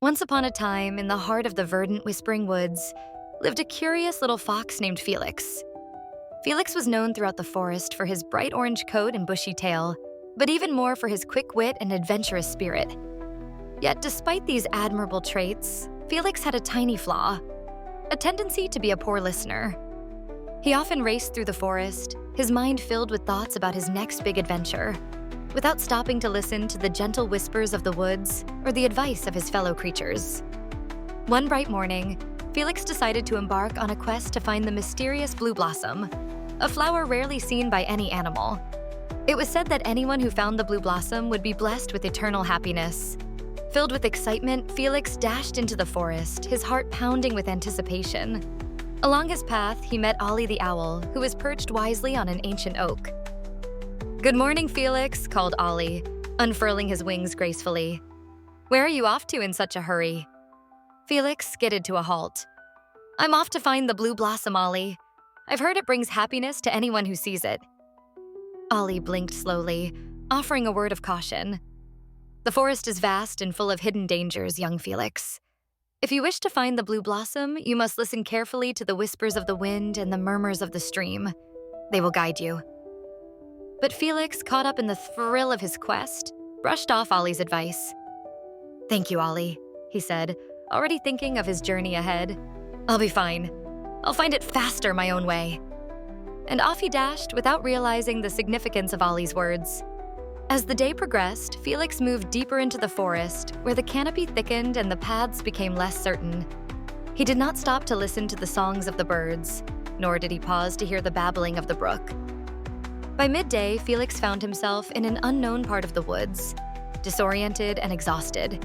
Once upon a time, in the heart of the verdant Whispering Woods, lived a curious little fox named Felix. Felix was known throughout the forest for his bright orange coat and bushy tail, but even more for his quick wit and adventurous spirit. Yet despite these admirable traits, Felix had a tiny flaw, a tendency to be a poor listener. He often raced through the forest, his mind filled with thoughts about his next big adventure, without stopping to listen to the gentle whispers of the woods or the advice of his fellow creatures. One bright morning, Felix decided to embark on a quest to find the mysterious blue blossom, a flower rarely seen by any animal. It was said that anyone who found the blue blossom would be blessed with eternal happiness. Filled with excitement, Felix dashed into the forest, his heart pounding with anticipation. Along his path, he met Ollie the owl, who was perched wisely on an ancient oak. "Good morning, Felix," called Ollie, unfurling his wings gracefully. "Where are you off to in such a hurry?" Felix skidded to a halt. "I'm off to find the blue blossom, Ollie. I've heard it brings happiness to anyone who sees it." Ollie blinked slowly, offering a word of caution. "The forest is vast and full of hidden dangers, young Felix. If you wish to find the blue blossom, you must listen carefully to the whispers of the wind and the murmurs of the stream. They will guide you." But Felix, caught up in the thrill of his quest, brushed off Ollie's advice. "Thank you, Ollie," he said, already thinking of his journey ahead. "I'll be fine. I'll find it faster my own way." And off he dashed without realizing the significance of Ollie's words. As the day progressed, Felix moved deeper into the forest, where the canopy thickened and the paths became less certain. He did not stop to listen to the songs of the birds, nor did he pause to hear the babbling of the brook. By midday, Felix found himself in an unknown part of the woods, disoriented and exhausted.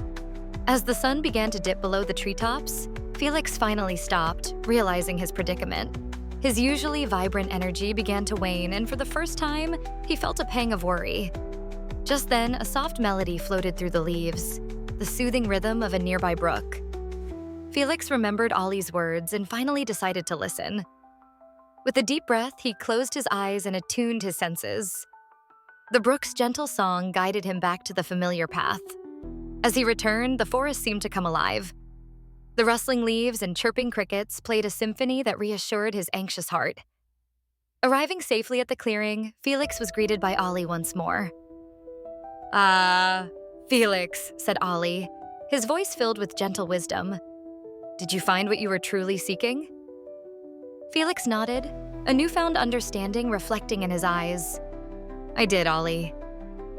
As the sun began to dip below the treetops, Felix finally stopped, realizing his predicament. His usually vibrant energy began to wane, and for the first time, he felt a pang of worry. Just then, a soft melody floated through the leaves, the soothing rhythm of a nearby brook. Felix remembered Ollie's words and finally decided to listen. With a deep breath, he closed his eyes and attuned his senses. The brook's gentle song guided him back to the familiar path. As he returned, the forest seemed to come alive. The rustling leaves and chirping crickets played a symphony that reassured his anxious heart. Arriving safely at the clearing, Felix was greeted by Ollie once more. "Ah, Felix," said Ollie, his voice filled with gentle wisdom. "Did you find what you were truly seeking?" Felix nodded, a newfound understanding reflecting in his eyes. "I did, Ollie.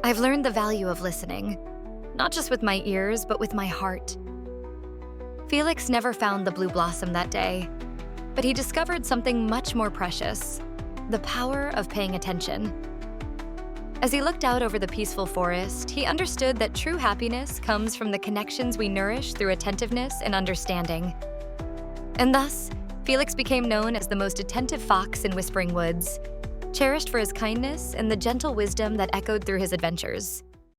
I've learned the value of listening, not just with my ears, but with my heart." Felix never found the blue blossom that day, but he discovered something much more precious, the power of paying attention. As he looked out over the peaceful forest, he understood that true happiness comes from the connections we nourish through attentiveness and understanding. And thus, Felix became known as the most attentive fox in Whispering Woods, cherished for his kindness and the gentle wisdom that echoed through his adventures.